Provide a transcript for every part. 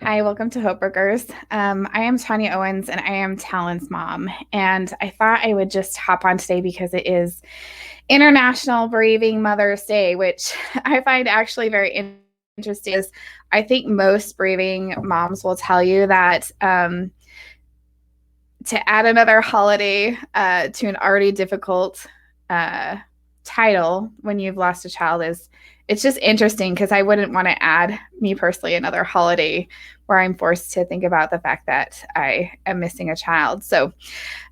Hi, welcome to Hope Brokers. I am Tanya Owens and I am Talon's mom. And I thought I would just hop on today because it is International Bereaving Mother's Day, which I find actually very interesting. Is I think most bereaving moms will tell you that to add another holiday to an already difficult title when you've lost a child is it's just interesting because I wouldn't want to add me personally another holiday where I'm forced to think about the fact that I am missing a child. So,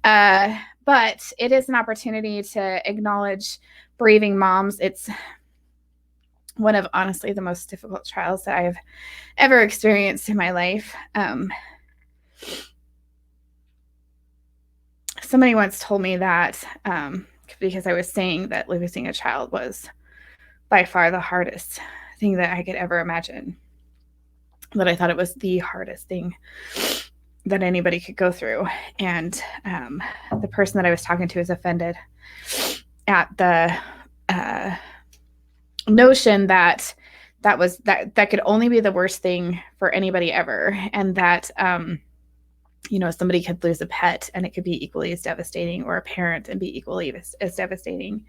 but it is an opportunity to acknowledge bereaving moms. It's one of honestly the most difficult trials that I've ever experienced in my life. Somebody once told me that because I was saying that losing a child was by far the hardest thing that I could ever imagine, that I thought it was the hardest thing that anybody could go through. And the person that I was talking to was offended at the notion that that could only be the worst thing for anybody ever, and that somebody could lose a pet and it could be equally as devastating, or a parent and be equally as devastating.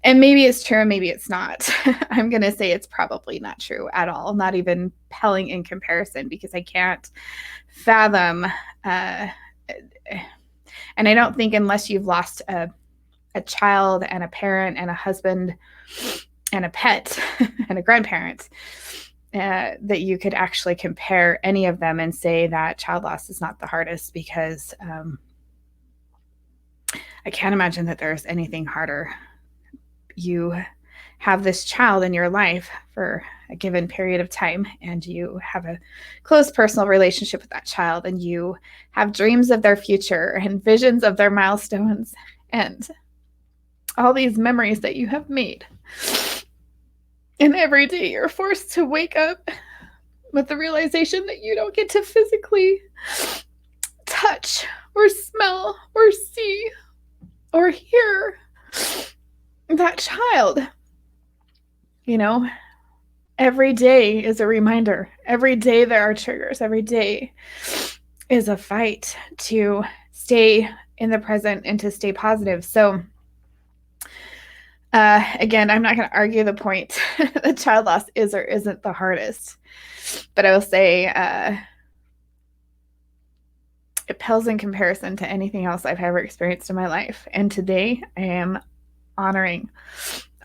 And maybe it's true, maybe it's not. I'm going to say it's probably not true at all, not even paling in comparison, because I can't fathom. And I don't think unless you've lost a child and a parent and a husband and a pet and a grandparent, that you could actually compare any of them and say that child loss is not the hardest, because I can't imagine that there's anything harder. You have this child in your life for a given period of time, and you have a close personal relationship with that child, and you have dreams of their future and visions of their milestones and all these memories that you have made. And every day you're forced to wake up with the realization that you don't get to physically touch or smell or see or hear that child. Every day is a reminder. Every day there are triggers. Every day is a fight to stay in the present and to stay positive. So, again, I'm not going to argue the point that child loss is or isn't the hardest, but I will say it pales in comparison to anything else I've ever experienced in my life. And today I am honoring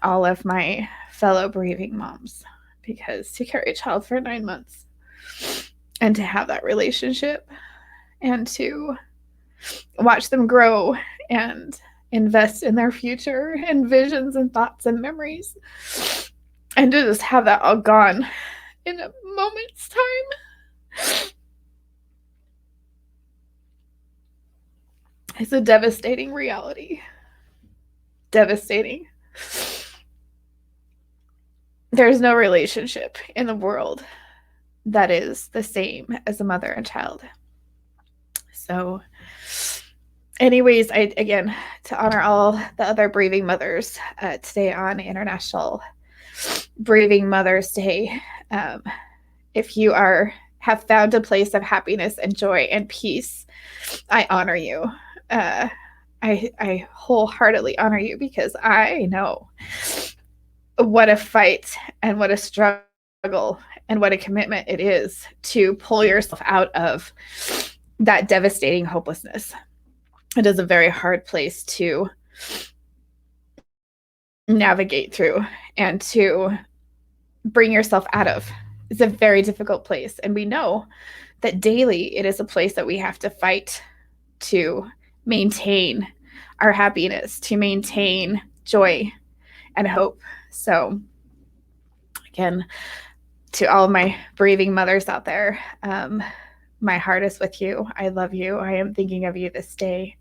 all of my fellow bereaving moms, because to carry a child for 9 months and to have that relationship and to watch them grow and invest in their future and visions and thoughts and memories, and to just have that all gone in a moment's time, it's a devastating reality. Devastating. There's no relationship in the world that is the same as a mother and child. So anyways, again, to honor all the other bereaving mothers today on International Bereaving Mother's Day, if you have found a place of happiness and joy and peace, I honor you. I wholeheartedly honor you, because I know what a fight and what a struggle and what a commitment it is to pull yourself out of that devastating hopelessness. It is a very hard place to navigate through and to bring yourself out of. It's a very difficult place. And we know that daily it is a place that we have to fight to maintain our happiness, to maintain joy and hope. So again, to all of my bereaving mothers out there, my heart is with you. I love you. I am thinking of you this day.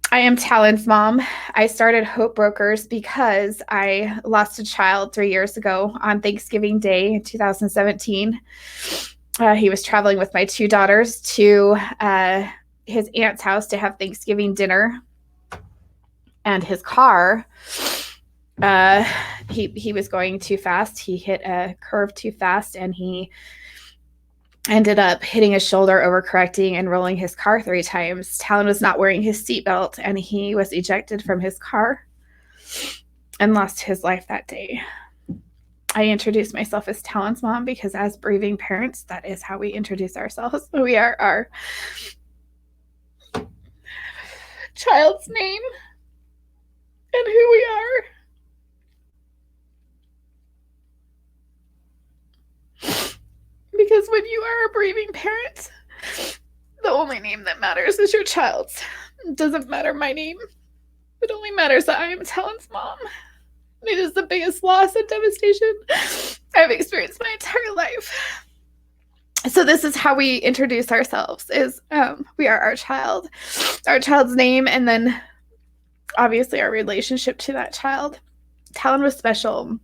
I am Talon's mom. I started Hope Brokers because I lost a child 3 years ago on Thanksgiving Day in 2017. He was traveling with my 2 daughters to his aunt's house to have Thanksgiving dinner, and his car, he was going too fast. He hit a curve too fast, and he ended up hitting his shoulder, overcorrecting, and rolling his car 3 times. Talon was not wearing his seatbelt, and he was ejected from his car and lost his life that day. I introduced myself as Talon's mom because as bereaving parents, that is how we introduce ourselves. We are our child's name and who we are. Because when you are a bereaving parent, the only name that matters is your child's. It doesn't matter my name. It only matters that I am Talon's mom. It is the biggest loss and devastation I've experienced my entire life. So this is how we introduce ourselves, is we are our child's name, and then obviously our relationship to that child. Talon was special.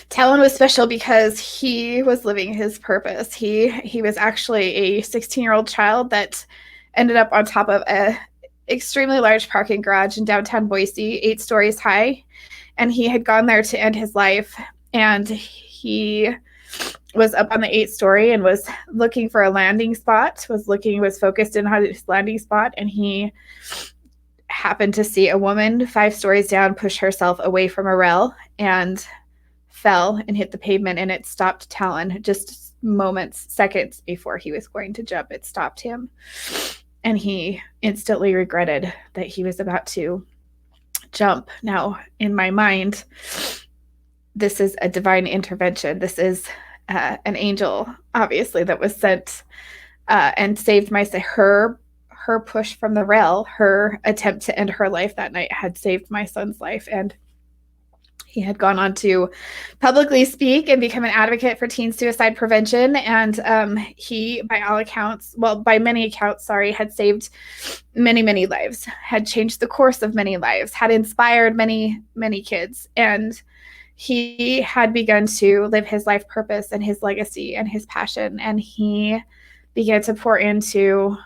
Talon was special because he was living his purpose. He was actually a 16-year-old child that ended up on top of a extremely large parking garage in downtown Boise, 8 stories high, and he had gone there to end his life. And he was up on the 8th story and was looking for a landing spot, was focused in on his landing spot, and he happened to see a woman 5 stories down push herself away from a rail and fell and hit the pavement, and it stopped Talon just moments, seconds before he was going to jump. It stopped him, and he instantly regretted that he was about to jump. Now, in my mind, this is a divine intervention. This is an angel, obviously, that was sent and saved her push from the rail. Her attempt to end her life that night had saved my son's life, and he had gone on to publicly speak and become an advocate for teen suicide prevention. And he, by many accounts, had saved many, many lives, had changed the course of many lives, had inspired many, many kids. And he had begun to live his life purpose and his legacy and his passion. And he began to pour into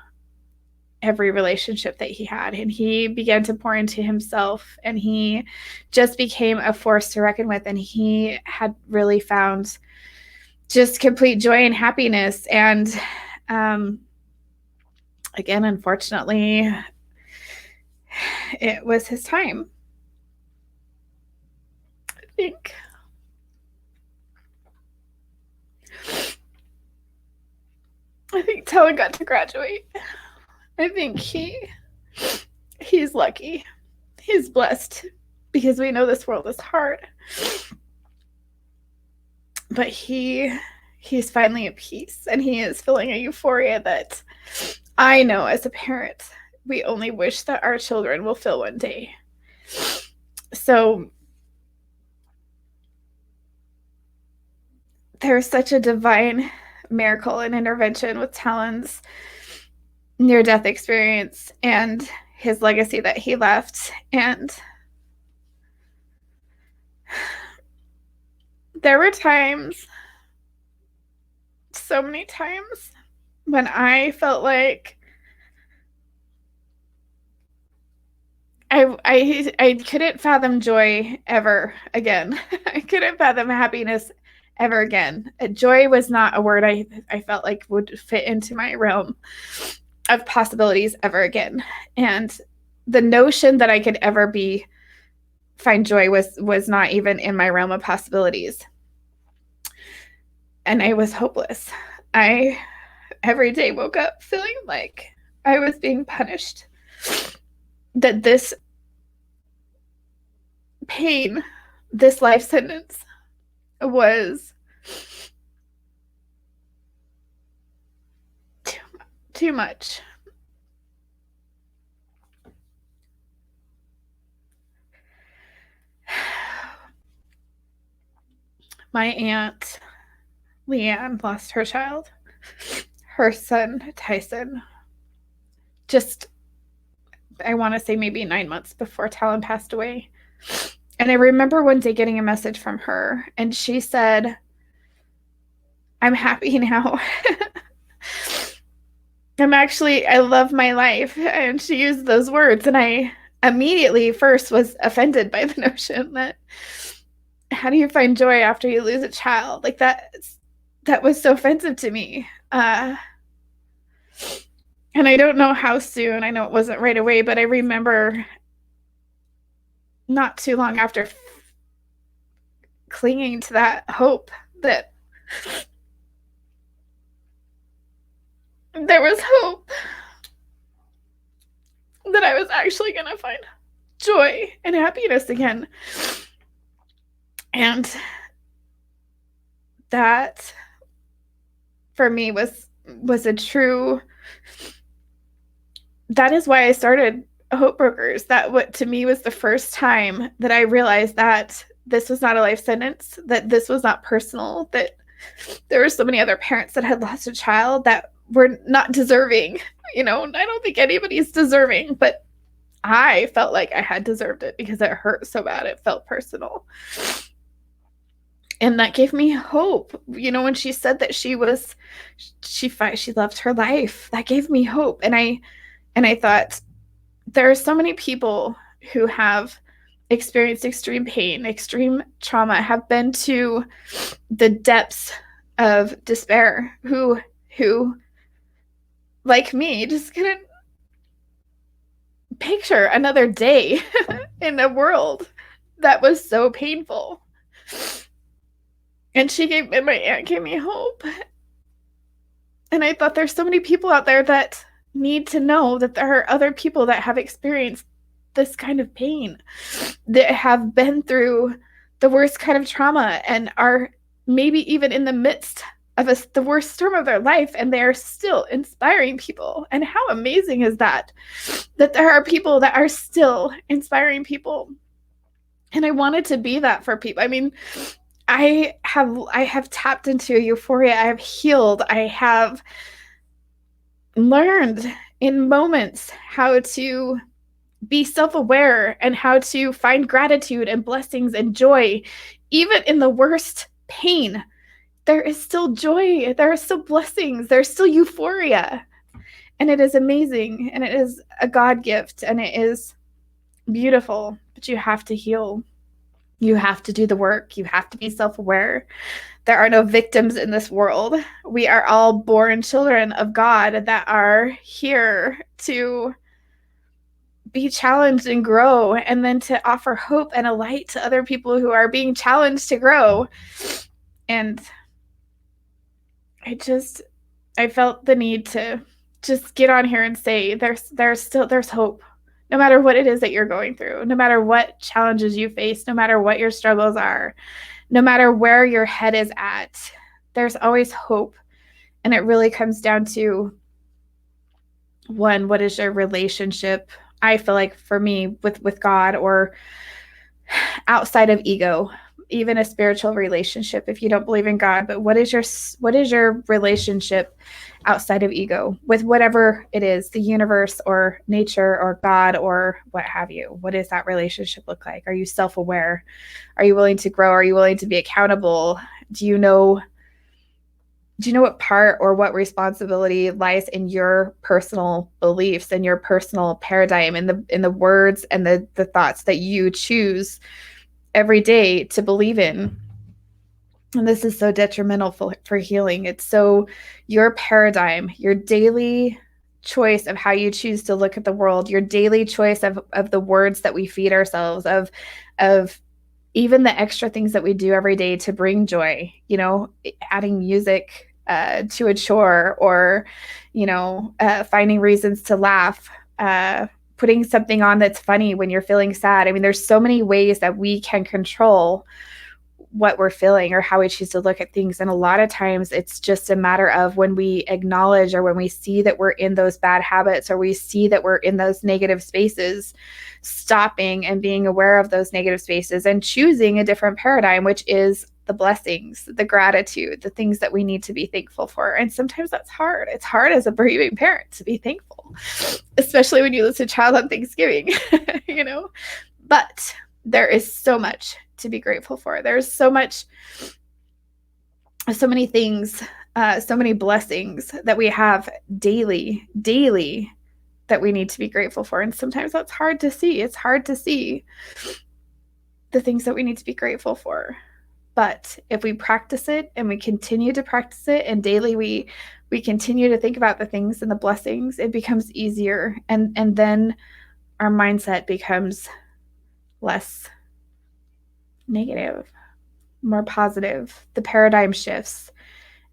every relationship that he had, and he began to pour into himself, and he just became a force to reckon with. And he had really found just complete joy and happiness. And again, unfortunately, it was his time. I think Talon got to graduate. I think he's lucky. He's blessed, because we know this world is hard. But he's finally at peace, and he is feeling a euphoria that I know as a parent we only wish that our children will feel one day. So there's such a divine miracle and intervention with Talon's near-death experience and his legacy that he left. And there were times, so many times, when I felt like I couldn't fathom joy ever again. I couldn't fathom happiness ever again. Joy was not a word I felt like would fit into my realm of possibilities ever again. And the notion that I could ever find joy was not even in my realm of possibilities. And I was hopeless. I every day woke up feeling like I was being punished. That this pain, this life sentence, was too much. My aunt Leanne lost her child. Her son Tyson, just, I want to say maybe 9 months before Talon passed away. And I remember one day getting a message from her, and she said, "I'm happy now." I love my life. And she used those words. And I immediately first was offended by the notion that, how do you find joy after you lose a child? Like, that was so offensive to me. And I don't know how soon. I know it wasn't right away, but I remember not too long after clinging to that hope that there was hope that I was actually going to find joy and happiness again. And that for me was a true, that is why I started Hope Brokers. That what to me was the first time that I realized that this was not a life sentence, that this was not personal, that there were so many other parents that had lost a child that were not deserving. I don't think anybody's deserving, but I felt like I had deserved it because it hurt so bad. It felt personal. And that gave me hope. When she said that she loved her life, that gave me hope. And I thought, there are so many people who have experienced extreme pain, extreme trauma, have been to the depths of despair, who like me just couldn't picture another day in a world that was so painful. And my aunt gave me hope. And I thought, there's so many people out there that need to know that there are other people that have experienced this kind of pain, that have been through the worst kind of trauma and are maybe even in the midst of the worst storm of their life, and they are still inspiring people. And how amazing is that there are people that are still inspiring people. And I wanted to be that for people. I mean, I have tapped into euphoria. I have healed. I have learned in moments how to be self-aware and how to find gratitude and blessings and joy. Even in the worst pain, there is still joy. There are still blessings. There's still euphoria. And it is amazing. And it is a God gift. And it is beautiful. But you have to heal. You have to do the work. You have to be self-aware. There are no victims in this world. We are all born children of God that are here to be challenged and grow, and then to offer hope and a light to other people who are being challenged to grow. And I felt the need to just get on here and say there's hope. No matter what it is that you're going through, no matter what challenges you face, no matter what your struggles are, no matter where your head is at, there's always hope. And it really comes down to, one, what is your relationship? I feel like for me with God, or outside of ego, even a spiritual relationship, if you don't believe in God, but what is your relationship outside of ego with whatever it is, the universe or nature or God or what have you? What does that relationship look like? Are you self-aware? Are you willing to grow? Are you willing to be accountable? Do you know what part or what responsibility lies in your personal beliefs and your personal paradigm, in the words and the thoughts that you choose every day to believe in? And this is so detrimental for healing. It's so your paradigm, your daily choice of how you choose to look at the world, your daily choice of the words that we feed ourselves, of even the extra things that we do every day to bring joy, adding music to a chore, or, finding reasons to laugh, putting something on that's funny when you're feeling sad. I mean, there's so many ways that we can control what we're feeling or how we choose to look at things. And a lot of times it's just a matter of, when we acknowledge, or when we see that we're in those bad habits, or we see that we're in those negative spaces, stopping and being aware of those negative spaces and choosing a different paradigm, which is the blessings, the gratitude, the things that we need to be thankful for. And sometimes that's hard. It's hard as a bereaving parent to be thankful, especially when you lose a child on Thanksgiving, but there is so much to be grateful for. There's so many things, so many blessings that we have daily that we need to be grateful for. And sometimes that's hard to see. It's hard to see the things that we need to be grateful for. But if we practice it and we continue to practice it, and daily we continue to think about the things and the blessings, it becomes easier, and then our mindset becomes less negative, more positive. The paradigm shifts.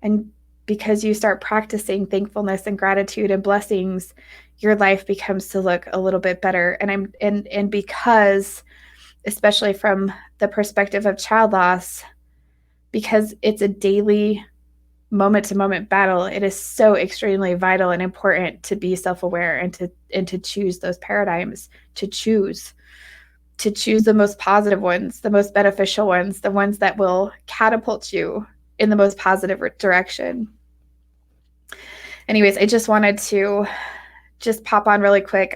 And because you start practicing thankfulness and gratitude and blessings, your life becomes to look a little bit better. And because, especially from the perspective of child loss, because it's a daily moment to moment battle, it is so extremely vital and important to be self-aware and to choose those paradigms, to choose the most positive ones, the most beneficial ones, the ones that will catapult you in the most positive direction. Anyways, I just wanted to just pop on really quick.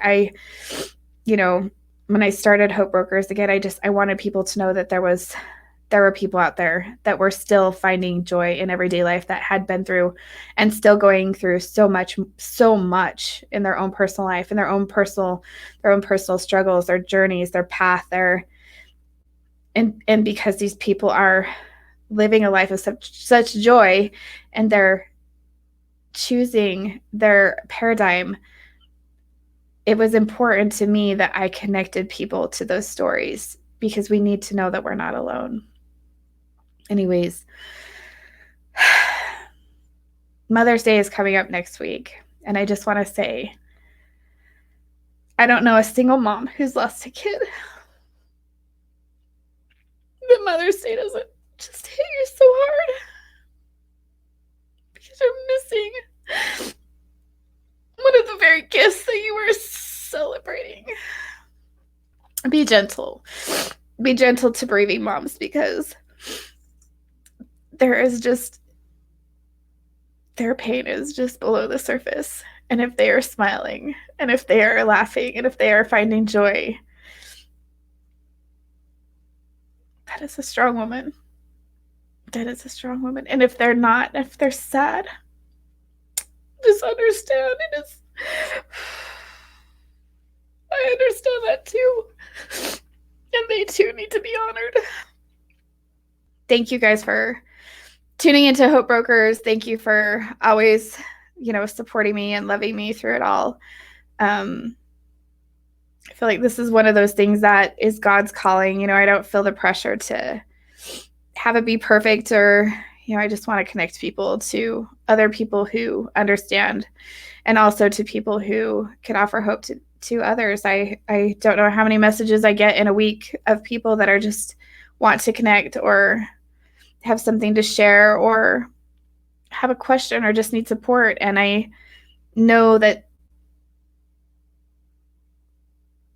When I started Hope Brokers again, I wanted people to know that there were people out there that were still finding joy in everyday life, that had been through and still going through so much in their own personal life, in their own personal struggles, their journeys, their path, and because these people are living a life of such joy, and they're choosing their paradigm, it was important to me that I connected people to those stories, because we need to know that we're not alone. Anyways, Mother's Day is coming up next week, and I just want to say, I don't know a single mom who's lost a kid. But Mother's Day doesn't just hit you so hard, because you're missing one of the very gifts that you were celebrating. Be gentle. Be gentle to bereaving moms, because their pain is just below the surface. And if they are smiling, and if they are laughing, and if they are finding joy, that is a strong woman. That is a strong woman. And if they're not, if they're sad, just understand it is. I understand that too. And they too need to be honored. Thank you guys for tuning into Hope Brokers. Thank you for always, supporting me and loving me through it all. I feel like this is one of those things that is God's calling. I don't feel the pressure to have it be perfect, or, I just want to connect people to other people who understand, and also to people who can offer hope to others. I don't know how many messages I get in a week of people that are just want to connect, or have something to share, or have a question, or just need support. And I know that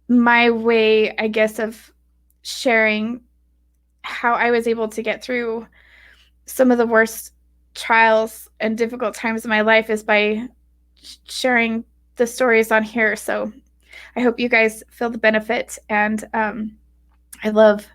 my way, I guess, of sharing how I was able to get through some of the worst trials and difficult times in my life is by sharing the stories on here. So I hope you guys feel the benefit. And I love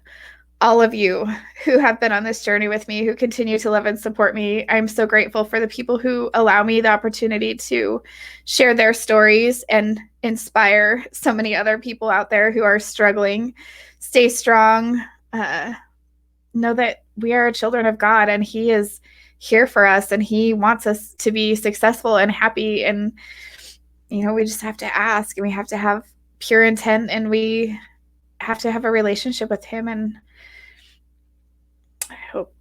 all of you who have been on this journey with me, who continue to love and support me. I'm so grateful for the people who allow me the opportunity to share their stories and inspire so many other people out there who are struggling. Stay strong. Know that we are children of God, and He is here for us, and He wants us to be successful and happy. And, we just have to ask, and we have to have pure intent, and we have to have a relationship with Him. And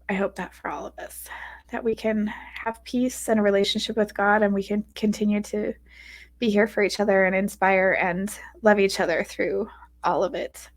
I hope that for all of us, that we can have peace and a relationship with God, and we can continue to be here for each other and inspire and love each other through all of it.